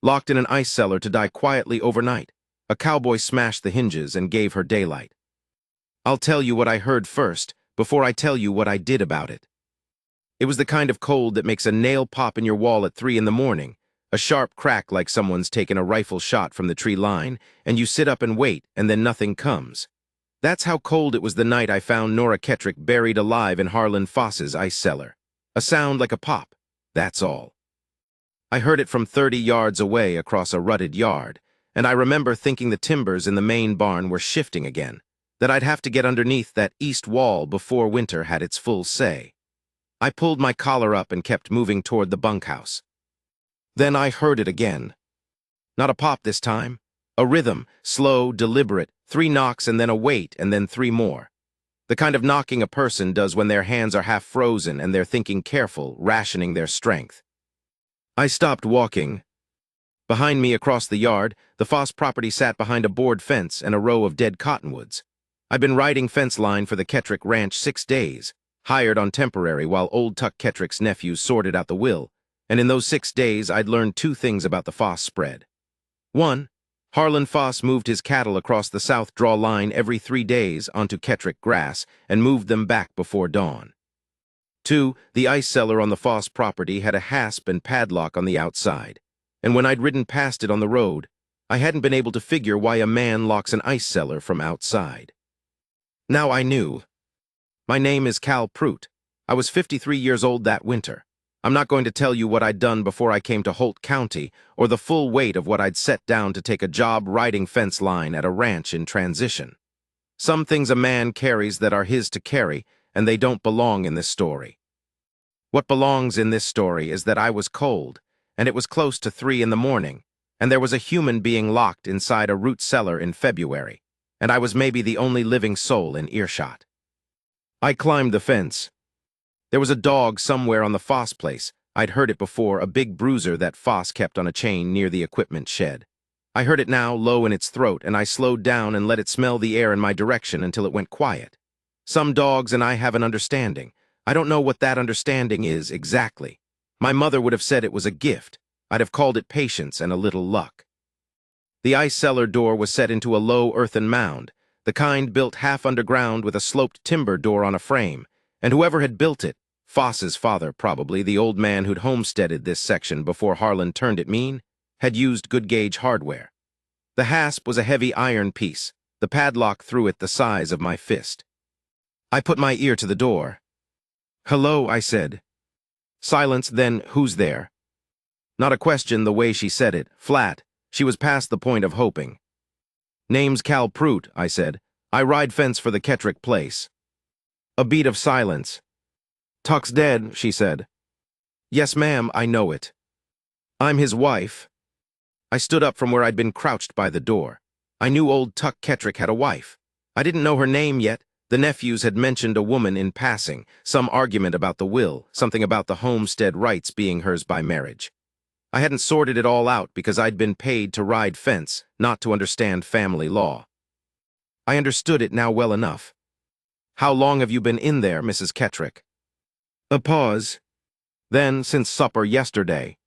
locked in an ice cellar to die quietly overnight. A cowboy smashed the hinges and gave her daylight. I'll tell you what I heard first, before I tell you what I did about it. It was the kind of cold that makes a nail pop in your wall at 3 in the morning, a sharp crack like someone's taken a rifle shot from the tree line, and you sit up and wait, and then nothing comes. That's how cold it was the night I found Nora Kettrick buried alive in Harlan Foss's ice cellar. A sound like a pop, that's all. I heard it from 30 yards away across a rutted yard, and I remember thinking the timbers in the main barn were shifting again, that I'd have to get underneath that east wall before winter had its full say. I pulled my collar up and kept moving toward the bunkhouse. Then I heard it again. Not a pop this time. A rhythm, slow, deliberate, 3 knocks and then a wait and then 3 more. The kind of knocking a person does when their hands are half frozen and they're thinking careful, rationing their strength. I stopped walking. Behind me across the yard, the Foss property sat behind a board fence and a row of dead cottonwoods. I'd been riding fence line for the Kettrick ranch 6 days, hired on temporary while old Tuck Kettrick's nephews sorted out the will, and in those 6 days I'd learned 2 things about the Foss spread. 1. Harlan Foss moved his cattle across the south draw line every 3 days onto Kettrick grass and moved them back before dawn. 2. The ice cellar on the Foss property had a hasp and padlock on the outside, and when I'd ridden past it on the road, I hadn't been able to figure why a man locks an ice cellar from outside. Now I knew. My name is Cal Prout. I was 53 years old that winter. I'm not going to tell you what I'd done before I came to Holt County or the full weight of what I'd set down to take a job riding fence line at a ranch in transition. Some things a man carries that are his to carry, and they don't belong in this story. What belongs in this story is that I was cold, and it was close to 3 in the morning, and there was a human being locked inside a root cellar in February, and I was maybe the only living soul in earshot. I climbed the fence. There was a dog somewhere on the Foss place. I'd heard it before, a big bruiser that Foss kept on a chain near the equipment shed. I heard it now, low in its throat, and I slowed down and let it smell the air in my direction until it went quiet. Some dogs and I have an understanding. I don't know what that understanding is exactly. My mother would have said it was a gift. I'd have called it patience and a little luck. The ice cellar door was set into a low earthen mound, the kind built half underground with a sloped timber door on a frame, and whoever had built it, Foss's father probably, the old man who'd homesteaded this section before Harlan turned it mean, had used good gauge hardware. The hasp was a heavy iron piece, the padlock through it the size of my fist. I put my ear to the door. "Hello," I said. Silence, then, "Who's there?" Not a question the way she said it, flat. She was past the point of hoping. "Name's Cal Prout," I said. "I ride fence for the Kettrick place." A beat of silence. "Tuck's dead," she said. "Yes, ma'am, I know it." "I'm his wife." I stood up from where I'd been crouched by the door. I knew old Tuck Kettrick had a wife. I didn't know her name yet. The nephews had mentioned a woman in passing, some argument about the will, something about the homestead rights being hers by marriage. I hadn't sorted it all out because I'd been paid to ride fence, not to understand family law. I understood it now well enough. "How long have you been in there, Mrs. Kettrick?" A pause. "Then, since supper yesterday."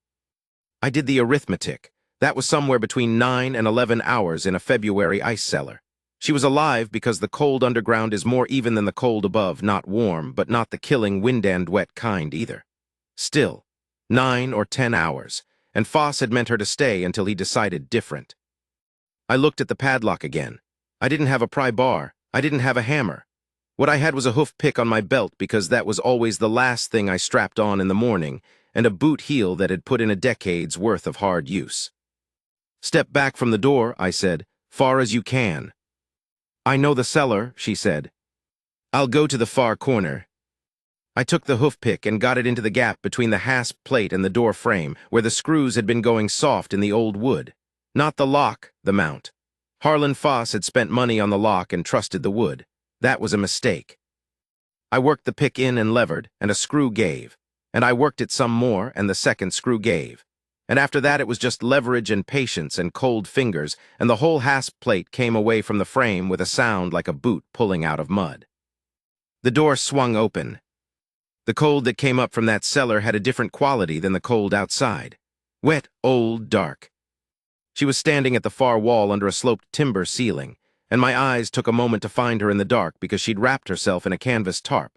I did the arithmetic. That was somewhere between 9 and 11 hours in a February ice cellar. She was alive because the cold underground is more even than the cold above, not warm, but not the killing wind and wet kind either. Still, 9 or 10 hours, and Foss had meant her to stay until he decided different. I looked at the padlock again. I didn't have a pry bar. I didn't have a hammer. What I had was a hoof pick on my belt because that was always the last thing I strapped on in the morning, and a boot heel that had put in a decade's worth of hard use. "Step back from the door," I said, "far as you can." "I know the cellar," she said. "I'll go to the far corner." I took the hoof pick and got it into the gap between the hasp plate and the door frame, where the screws had been going soft in the old wood. Not the lock, the mount. Harlan Foss had spent money on the lock and trusted the wood. That was a mistake. I worked the pick in and levered, and a screw gave. And I worked it some more, and the second screw gave. And after that it was just leverage and patience and cold fingers, and the whole hasp plate came away from the frame with a sound like a boot pulling out of mud. The door swung open. The cold that came up from that cellar had a different quality than the cold outside. Wet, old, dark. She was standing at the far wall under a sloped timber ceiling, and my eyes took a moment to find her in the dark because she'd wrapped herself in a canvas tarp.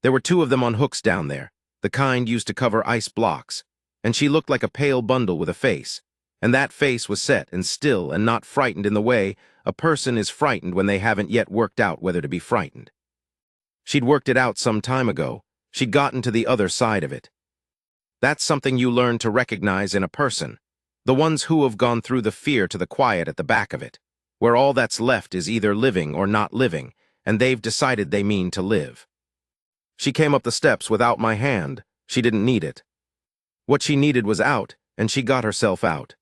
There were two of them on hooks down there, the kind used to cover ice blocks, and she looked like a pale bundle with a face, and that face was set and still and not frightened in the way a person is frightened when they haven't yet worked out whether to be frightened. She'd worked it out some time ago. She'd gotten to the other side of it. That's something you learn to recognize in a person, the ones who have gone through the fear to the quiet at the back of it, where all that's left is either living or not living, and they've decided they mean to live. She came up the steps without my hand. She didn't need it. What she needed was out, and she got herself out.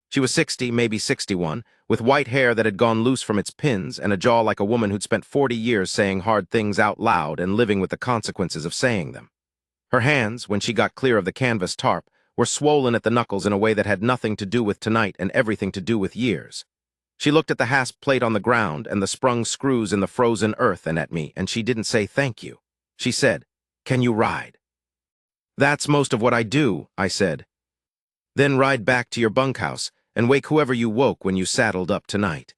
She was 60, maybe 61, with white hair that had gone loose from its pins and a jaw like a woman who'd spent 40 years saying hard things out loud and living with the consequences of saying them. Her hands, when she got clear of the canvas tarp, were swollen at the knuckles in a way that had nothing to do with tonight and everything to do with years. She looked at the hasp plate on the ground and the sprung screws in the frozen earth and at me, and she didn't say thank you. She said, "Can you ride?" "That's most of what I do," I said. "Then ride back to your bunkhouse and wake whoever you woke when you saddled up tonight."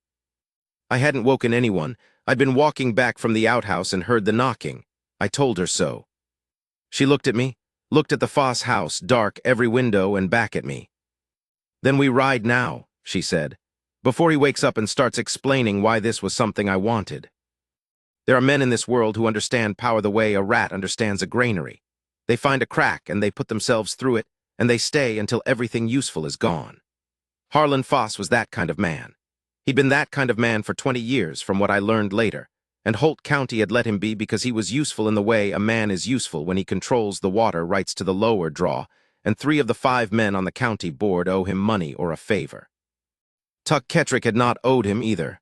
I hadn't woken anyone. I'd been walking back from the outhouse and heard the knocking. I told her so. She looked at me, looked at the Foss house, dark, every window, and back at me. "Then we ride now," she said, "before he wakes up and starts explaining why this was something I wanted." There are men in this world who understand power the way a rat understands a granary. They find a crack and they put themselves through it, and they stay until everything useful is gone. Harlan Foss was that kind of man. He'd been that kind of man for 20 years, from what I learned later, and Holt County had let him be because he was useful in the way a man is useful when he controls the water rights to the lower draw, and 3 of the 5 men on the county board owe him money or a favor. Tuck Kettrick had not owed him either.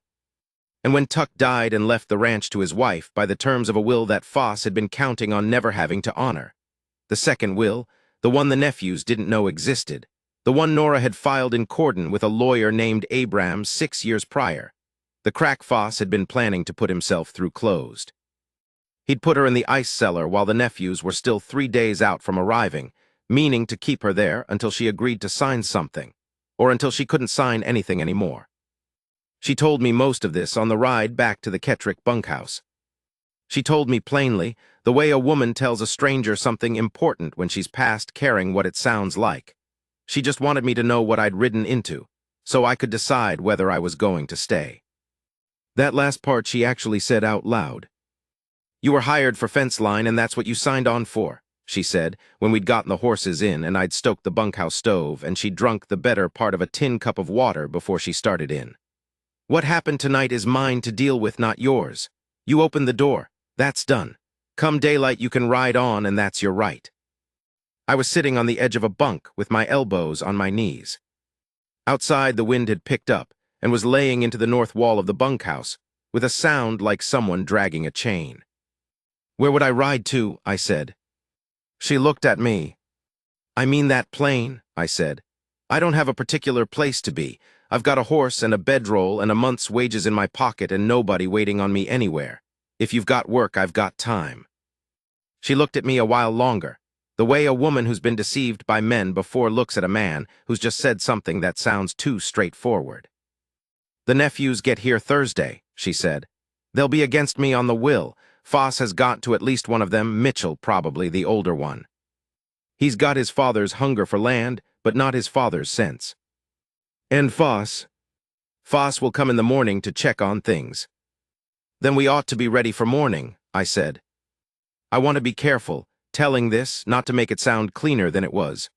And when Tuck died and left the ranch to his wife by the terms of a will that Foss had been counting on never having to honor, the second will, the one the nephews didn't know existed, the one Nora had filed in Cordon with a lawyer named Abrams 6 years prior, the crack Foss had been planning to put himself through closed. He'd put her in the ice cellar while the nephews were still 3 days out from arriving, meaning to keep her there until she agreed to sign something, or until she couldn't sign anything anymore. She told me most of this on the ride back to the Kettrick bunkhouse. She told me plainly, the way a woman tells a stranger something important when she's past caring what it sounds like. She just wanted me to know what I'd ridden into, so I could decide whether I was going to stay. That last part she actually said out loud. "You were hired for fence line and that's what you signed on for," she said, when we'd gotten the horses in and I'd stoked the bunkhouse stove and she'd drunk the better part of a tin cup of water before she started in. "What happened tonight is mine to deal with, not yours. You opened the door. That's done. Come daylight you can ride on and that's your right." I was sitting on the edge of a bunk with my elbows on my knees. Outside the wind had picked up and was laying into the north wall of the bunkhouse with a sound like someone dragging a chain. "Where would I ride to?" I said. She looked at me. "I mean that plain," I said. "I don't have a particular place to be. I've got a horse and a bedroll and a month's wages in my pocket and nobody waiting on me anywhere. If you've got work, I've got time." She looked at me a while longer, the way a woman who's been deceived by men before looks at a man who's just said something that sounds too straightforward. "The nephews get here Thursday," she said. "They'll be against me on the will. Foss has got to at least one of them, Mitchell probably, the older one. He's got his father's hunger for land, but not his father's sense. And Foss will come in the morning to check on things." "Then we ought to be ready for morning," I said. I want to be careful, telling this, not to make it sound cleaner than it was.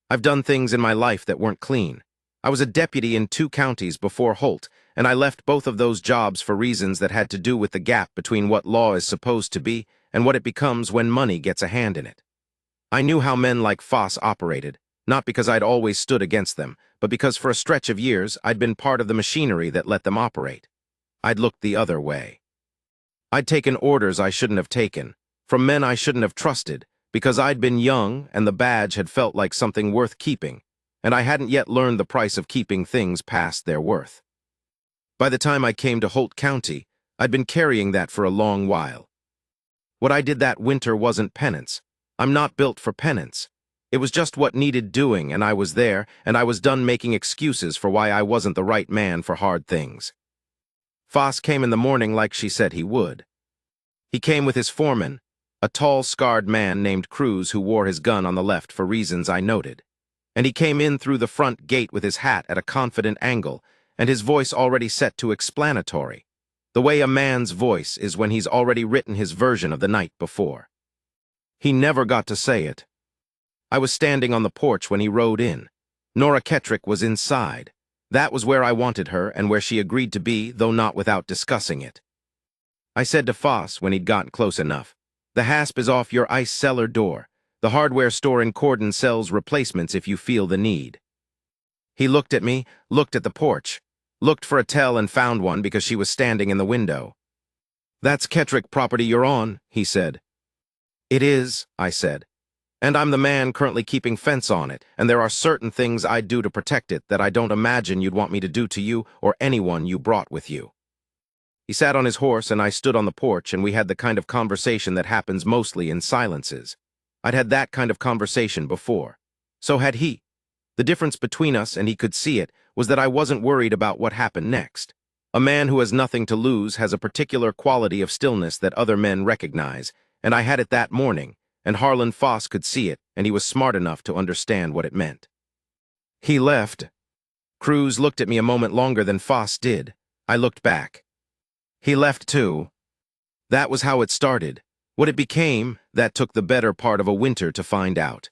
I've done things in my life that weren't clean. I was a deputy in 2 counties before Holt, and I left both of those jobs for reasons that had to do with the gap between what law is supposed to be and what it becomes when money gets a hand in it. I knew how men like Foss operated, not because I'd always stood against them, but because for a stretch of years I'd been part of the machinery that let them operate. I'd looked the other way. I'd taken orders I shouldn't have taken, from men I shouldn't have trusted, because I'd been young and the badge had felt like something worth keeping, and I hadn't yet learned the price of keeping things past their worth. By the time I came to Holt County, I'd been carrying that for a long while. What I did that winter wasn't penance. I'm not built for penance. It was just what needed doing, and I was there, and I was done making excuses for why I wasn't the right man for hard things. Foss came in the morning like she said he would. He came with his foreman, a tall, scarred man named Cruz who wore his gun on the left for reasons I noted. And he came in through the front gate with his hat at a confident angle, and his voice already set to explanatory, the way a man's voice is when he's already written his version of the night before. He never got to say it. I was standing on the porch when he rode in. Nora Kettrick was inside. That was where I wanted her and where she agreed to be, though not without discussing it. I said to Foss when he'd gotten close enough, "The hasp is off your ice cellar door. The hardware store in Cordon sells replacements if you feel the need." He looked at me, looked at the porch, looked for a tell and found one because she was standing in the window. "That's Kettrick property you're on," he said. "It is," I said. "And I'm the man currently keeping fence on it, and there are certain things I'd do to protect it that I don't imagine you'd want me to do to you or anyone you brought with you." He sat on his horse and I stood on the porch, and we had the kind of conversation that happens mostly in silences. I'd had that kind of conversation before. So had he. The difference between us, and he could see it, was that I wasn't worried about what happened next. A man who has nothing to lose has a particular quality of stillness that other men recognize, and I had it that morning, and Harlan Foss could see it, and he was smart enough to understand what it meant. He left. Cruz looked at me a moment longer than Foss did. I looked back. He left too. That was how it started. What it became, that took the better part of a winter to find out.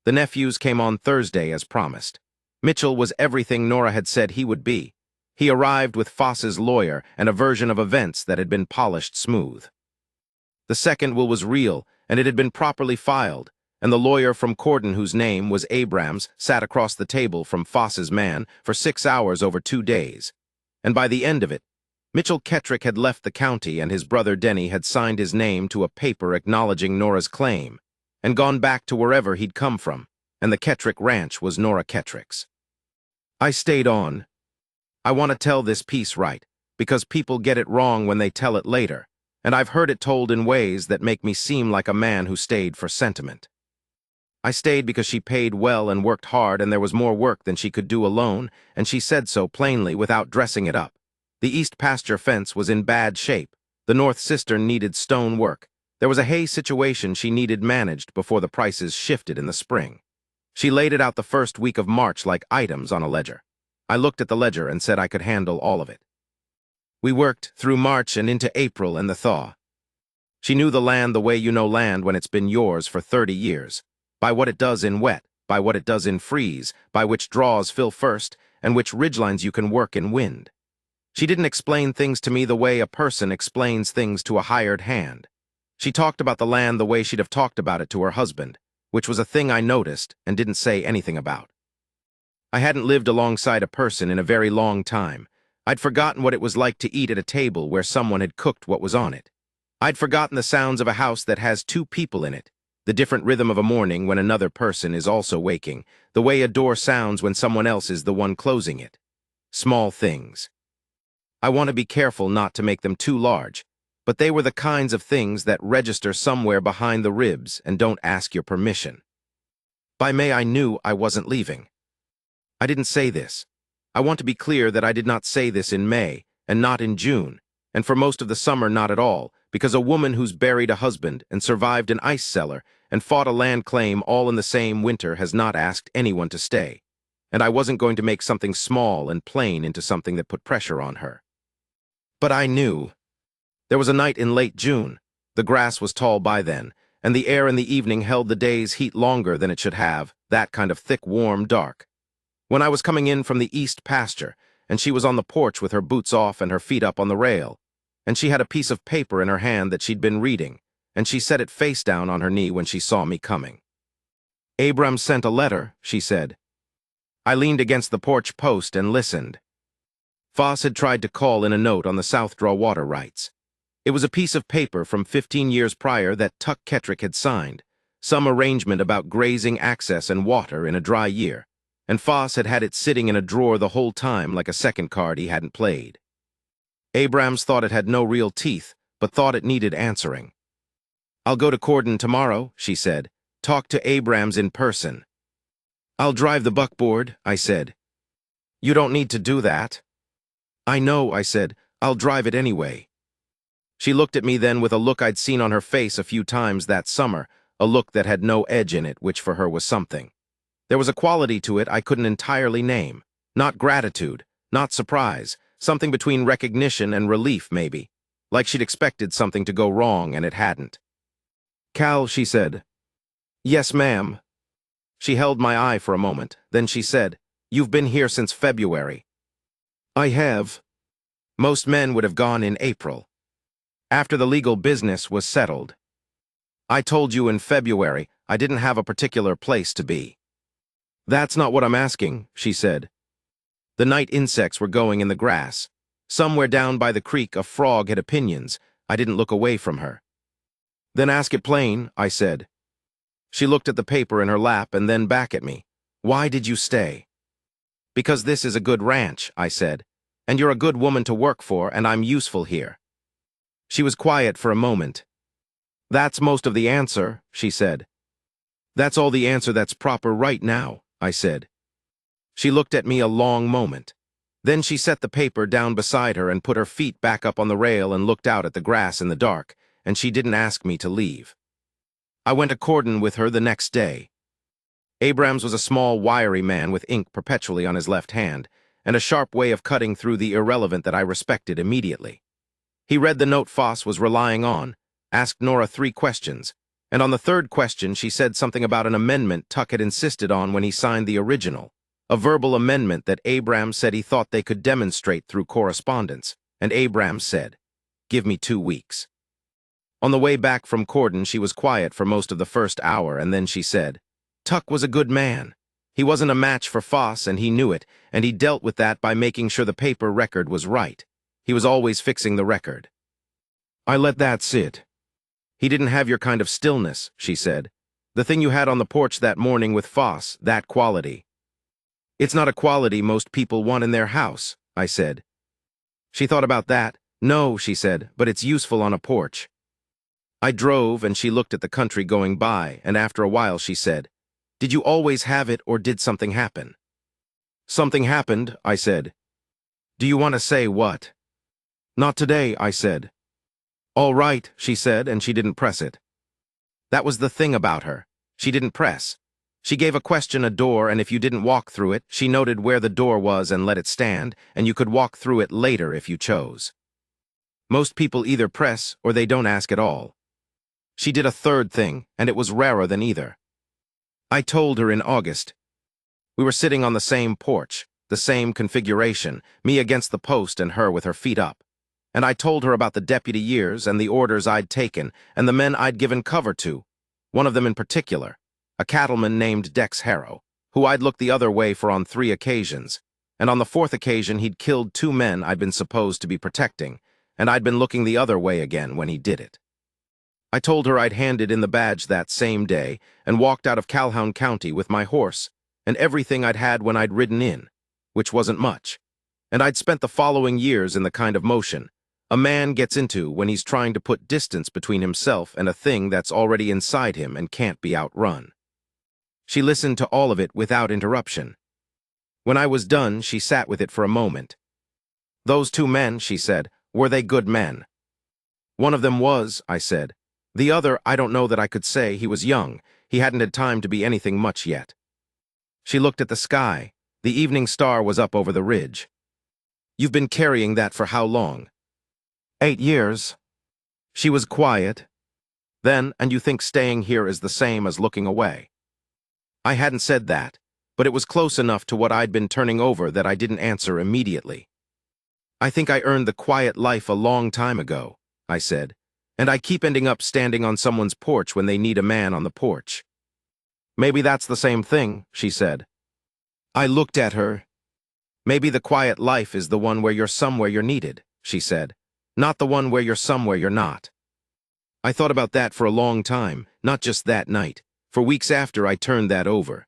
The nephews came on Thursday as promised. Mitchell was everything Nora had said he would be. He arrived with Foss's lawyer and a version of events that had been polished smooth. The second will was real, and it had been properly filed, and the lawyer from Cordon, whose name was Abrams, sat across the table from Foss's man for 6 hours over 2 days. And by the end of it, Mitchell Kettrick had left the county and his brother Denny had signed his name to a paper acknowledging Nora's claim, and gone back to wherever he'd come from, and the Kettrick ranch was Nora Kettrick's. I stayed on. I want to tell this piece right, because people get it wrong when they tell it later, and I've heard it told in ways that make me seem like a man who stayed for sentiment. I stayed because she paid well and worked hard, and there was more work than she could do alone, and she said so plainly without dressing it up. The east pasture fence was in bad shape. The north cistern needed stone work. There was a hay situation she needed managed before the prices shifted in the spring. She laid it out the first week of March like items on a ledger. I looked at the ledger and said I could handle all of it. We worked through March and into April and the thaw. She knew the land the way you know land when it's been yours for 30 years, by what it does in wet, by what it does in freeze, by which draws fill first, and which ridgelines you can work in wind. She didn't explain things to me the way a person explains things to a hired hand. She talked about the land the way she'd have talked about it to her husband, which was a thing I noticed and didn't say anything about. I hadn't lived alongside a person in a very long time. I'd forgotten what it was like to eat at a table where someone had cooked what was on it. I'd forgotten the sounds of a house that has 2 people in it, the different rhythm of a morning when another person is also waking, the way a door sounds when someone else is the one closing it. Small things. I want to be careful not to make them too large, but they were the kinds of things that register somewhere behind the ribs and don't ask your permission. By May, I knew I wasn't leaving. I didn't say this. I want to be clear that I did not say this in May, and not in June, and for most of the summer not at all, because a woman who's buried a husband and survived an ice cellar and fought a land claim all in the same winter has not asked anyone to stay, and I wasn't going to make something small and plain into something that put pressure on her. But I knew. There was a night in late June. The grass was tall by then, and the air in the evening held the day's heat longer than it should have, that kind of thick, warm, dark. When I was coming in from the east pasture, and she was on the porch with her boots off and her feet up on the rail, and she had a piece of paper in her hand that she'd been reading, and she set it face down on her knee when she saw me coming. "Abrams sent a letter," she said. I leaned against the porch post and listened. Foss had tried to call in a note on the South Draw water rights. It was a piece of paper from 15 years prior that Tuck Kettrick had signed, some arrangement about grazing access and water in a dry year, and Foss had had it sitting in a drawer the whole time like a second card he hadn't played. Abrams thought it had no real teeth, but thought it needed answering. "I'll go to Cordon tomorrow," she said, Talk to Abrams in person. I'll drive the buckboard, I said. You don't need to do that. I know, I said. I'll drive it anyway. She looked at me then with a look I'd seen on her face a few times that summer, a look that had no edge in it, which for her was something. There was a quality to it I couldn't entirely name. Not gratitude, not surprise, something between recognition and relief, maybe. Like she'd expected something to go wrong and it hadn't. Cal, she said. Yes, ma'am. She held my eye for a moment. Then she said, You've been here since February. I have. Most men would have gone in April. After the legal business was settled. I told you in February I didn't have a particular place to be. That's not what I'm asking, she said. The night insects were going in the grass. Somewhere down by the creek a frog had opinions. I didn't look away from her. Then ask it plain, I said. She looked at the paper in her lap and then back at me. Why did you stay? Because this is a good ranch, I said. And you're a good woman to work for, and I'm useful here. She was quiet for a moment. That's most of the answer, she said. That's all the answer that's proper right now, I said. She looked at me a long moment. Then she set the paper down beside her and put her feet back up on the rail and looked out at the grass in the dark, and she didn't ask me to leave. I went accordin' with her the next day. Abrams was a small, wiry man with ink perpetually on his left hand, and a sharp way of cutting through the irrelevant that I respected immediately. He read the note Foss was relying on, asked Nora 3 questions, and on the 3rd question she said something about an amendment Tuck had insisted on when he signed the original, a verbal amendment that Abrams said he thought they could demonstrate through correspondence, and Abrams said, Give me 2 weeks. On the way back from Cordon, she was quiet for most of the first hour, and then she said, Tuck was a good man. He wasn't a match for Foss, and he knew it, and he dealt with that by making sure the paper record was right. He was always fixing the record. I let that sit. He didn't have your kind of stillness, she said. The thing you had on the porch that morning with Foss, that quality. It's not a quality most people want in their house, I said. She thought about that. No, she said, but it's useful on a porch. I drove, and she looked at the country going by, and after a while she said, Did you always have it, or did something happen? Something happened, I said. Do you want to say what? Not today, I said. All right, she said, and she didn't press it. That was the thing about her. She didn't press. She gave a question a door, and if you didn't walk through it, she noted where the door was and let it stand, and you could walk through it later if you chose. Most people either press or they don't ask at all. She did a 3rd thing, and it was rarer than either. I told her in August. We were sitting on the same porch, the same configuration, me against the post and her with her feet up. And I told her about the deputy years and the orders I'd taken and the men I'd given cover to, one of them in particular, a cattleman named Dex Harrow, who I'd looked the other way for on 3 occasions, and on the 4th occasion he'd killed 2 men I'd been supposed to be protecting, and I'd been looking the other way again when he did it. I told her I'd handed in the badge that same day and walked out of Calhoun County with my horse and everything I'd had when I'd ridden in, which wasn't much, and I'd spent the following years in the kind of motion a man gets into when he's trying to put distance between himself and a thing that's already inside him and can't be outrun. She listened to all of it without interruption. When I was done, she sat with it for a moment. Those 2 men, she said, were they good men? One of them was, I said. The other, I don't know that I could say. He was young. He hadn't had time to be anything much yet. She looked at the sky. The evening star was up over the ridge. You've been carrying that for how long? 8 years. She was quiet. Then, and you think staying here is the same as looking away? I hadn't said that, but it was close enough to what I'd been turning over that I didn't answer immediately. I think I earned the quiet life a long time ago, I said, and I keep ending up standing on someone's porch when they need a man on the porch. Maybe that's the same thing, she said. I looked at her. Maybe the quiet life is the one where you're somewhere you're needed, she said. Not the one where you're somewhere you're not. I thought about that for a long time, not just that night. For weeks after, I turned that over.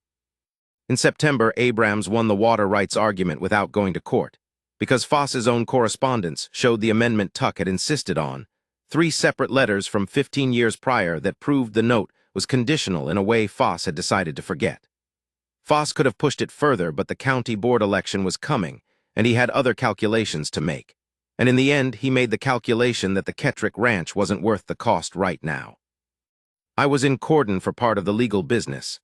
In September, Abrams won the water rights argument without going to court, because Foss's own correspondence showed the amendment Tuck had insisted on, 3 separate letters from 15 years prior that proved the note was conditional in a way Foss had decided to forget. Foss could have pushed it further, but the county board election was coming, and he had other calculations to make. And in the end, he made the calculation that the Kettrick Ranch wasn't worth the cost right now. I was in cordon for part of the legal business.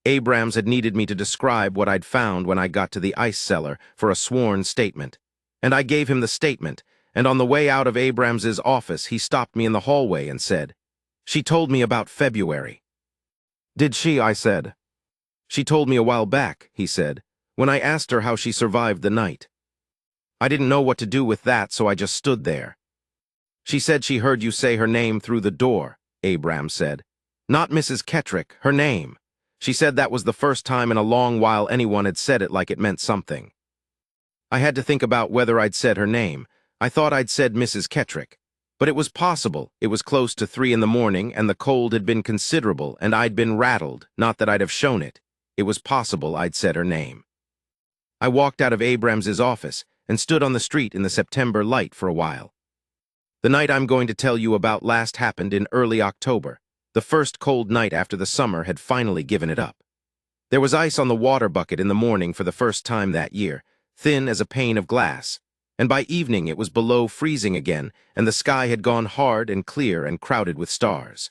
Abrams had needed me to describe what I'd found when I got to the ice cellar for a sworn statement. And I gave him the statement, and on the way out of Abrams's office, he stopped me in the hallway and said, "She told me about February." "Did she?" I said. "She told me a while back," he said, when I asked her how she survived the night. I didn't know what to do with that, so I just stood there. "She said she heard you say her name through the door," Abrams said. "Not Mrs. Kettrick, her name. She said that was the first time in a long while anyone had said it like it meant something." I had to think about whether I'd said her name. I thought I'd said Mrs. Kettrick. But it was possible. It was close to 3 in the morning, and the cold had been considerable, and I'd been rattled, not that I'd have shown it. It was possible I'd said her name. I walked out of Abrams's office and stood on the street in the September light for a while. The night I'm going to tell you about last happened in early October, the first cold night after the summer had finally given it up. There was ice on the water bucket in the morning for the first time that year, thin as a pane of glass, and by evening it was below freezing again, and the sky had gone hard and clear and crowded with stars.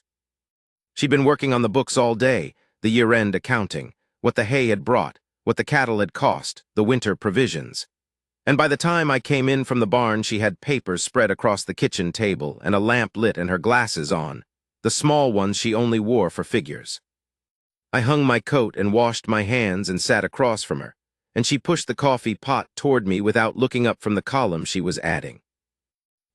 She'd been working on the books all day, the year-end accounting, what the hay had brought, what the cattle had cost, the winter provisions. And by the time I came in from the barn, she had papers spread across the kitchen table and a lamp lit and her glasses on, the small ones she only wore for figures. I hung my coat and washed my hands and sat across from her, and she pushed the coffee pot toward me without looking up from the column she was adding.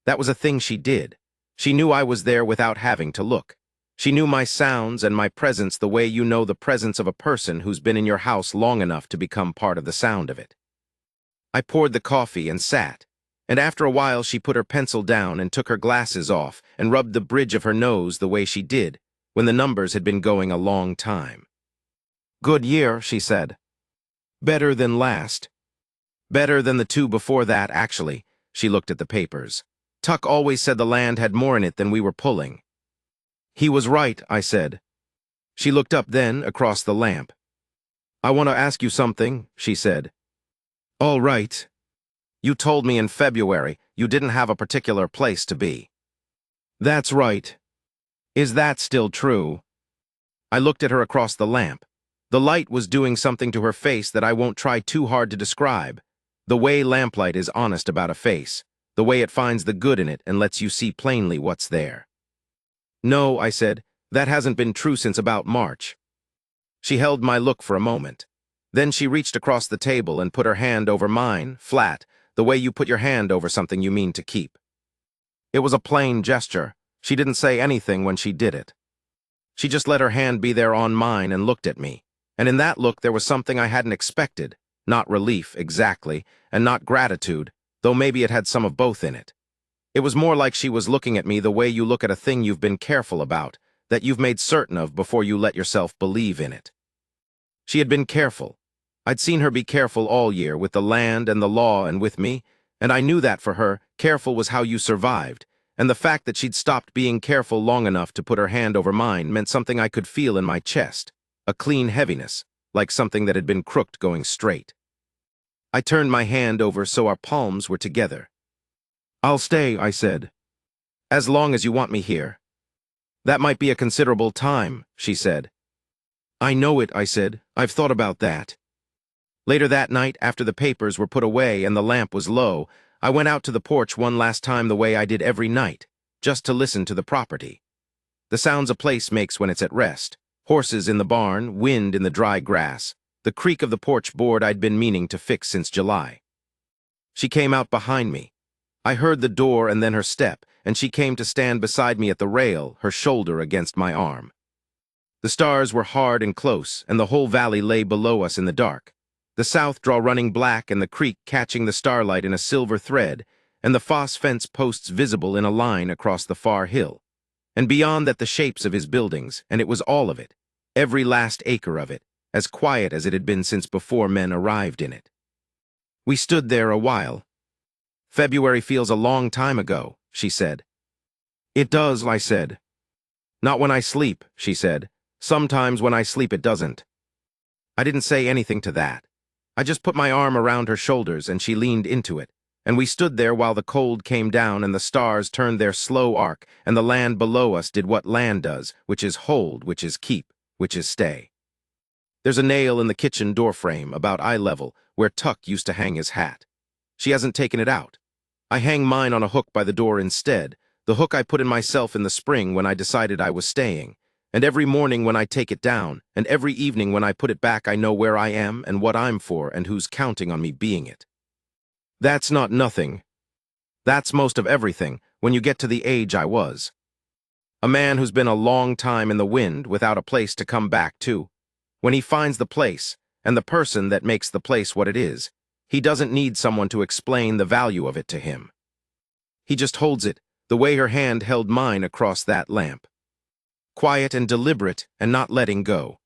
That was a thing she did. She knew I was there without having to look. She knew my sounds and my presence the way you know the presence of a person who's been in your house long enough to become part of the sound of it. I poured the coffee and sat, and after a while she put her pencil down and took her glasses off and rubbed the bridge of her nose the way she did when the numbers had been going a long time. "Good year," she said. "Better than last. Better than the 2 before that, actually." She looked at the papers. "Tuck always said the land had more in it than we were pulling." "He was right," I said. She looked up then, across the lamp. "I want to ask you something," she said. "All right. You told me in February you didn't have a particular place to be." "That's right. Is that still true?" I looked at her across the lamp. The light was doing something to her face that I won't try too hard to describe. The way lamplight is honest about a face, the way it finds the good in it and lets you see plainly what's there. "No," I said, "that hasn't been true since about March." She held my look for a moment. Then she reached across the table and put her hand over mine, flat, the way you put your hand over something you mean to keep. It was a plain gesture. She didn't say anything when she did it. She just let her hand be there on mine and looked at me. And in that look there was something I hadn't expected, not relief, exactly, and not gratitude, though maybe it had some of both in it. It was more like she was looking at me the way you look at a thing you've been careful about, that you've made certain of before you let yourself believe in it. She had been careful. I'd seen her be careful all year, with the land and the law and with me, and I knew that for her, careful was how you survived, and the fact that she'd stopped being careful long enough to put her hand over mine meant something I could feel in my chest. A clean heaviness, like something that had been crooked going straight. I turned my hand over so our palms were together. "I'll stay," I said. "As long as you want me here." "That might be a considerable time," she said. "I know it," I said. "I've thought about that." Later that night, after the papers were put away and the lamp was low, I went out to the porch one last time the way I did every night, just to listen to the property. The sounds a place makes when it's at rest. Horses in the barn, wind in the dry grass, the creak of the porch board I'd been meaning to fix since July. She came out behind me. I heard the door and then her step, and she came to stand beside me at the rail, her shoulder against my arm. The stars were hard and close, and the whole valley lay below us in the dark. The south draw running black and the creek catching the starlight in a silver thread, and the Foss fence posts visible in a line across the far hill. And beyond that the shapes of his buildings, and it was all of it, every last acre of it, as quiet as it had been since before men arrived in it. We stood there a while. "February feels a long time ago," she said. "It does," I said. "Not when I sleep," she said. Sometimes when I sleep it doesn't. I didn't say anything to that. I just put my arm around her shoulders and she leaned into it, and we stood there while the cold came down and the stars turned their slow arc and the land below us did what land does, which is hold, which is keep, which is stay. There's a nail in the kitchen door frame about eye level where Tuck used to hang his hat. She hasn't taken it out. I hang mine on a hook by the door instead, the hook I put in myself in the spring when I decided I was staying. And every morning when I take it down, and every evening when I put it back, I know where I am and what I'm for and who's counting on me being it. That's not nothing. That's most of everything when you get to the age I was. A man who's been a long time in the wind without a place to come back to. When he finds the place, and the person that makes the place what it is, he doesn't need someone to explain the value of it to him. He just holds it, the way her hand held mine across that lamp. Quiet and deliberate and not letting go.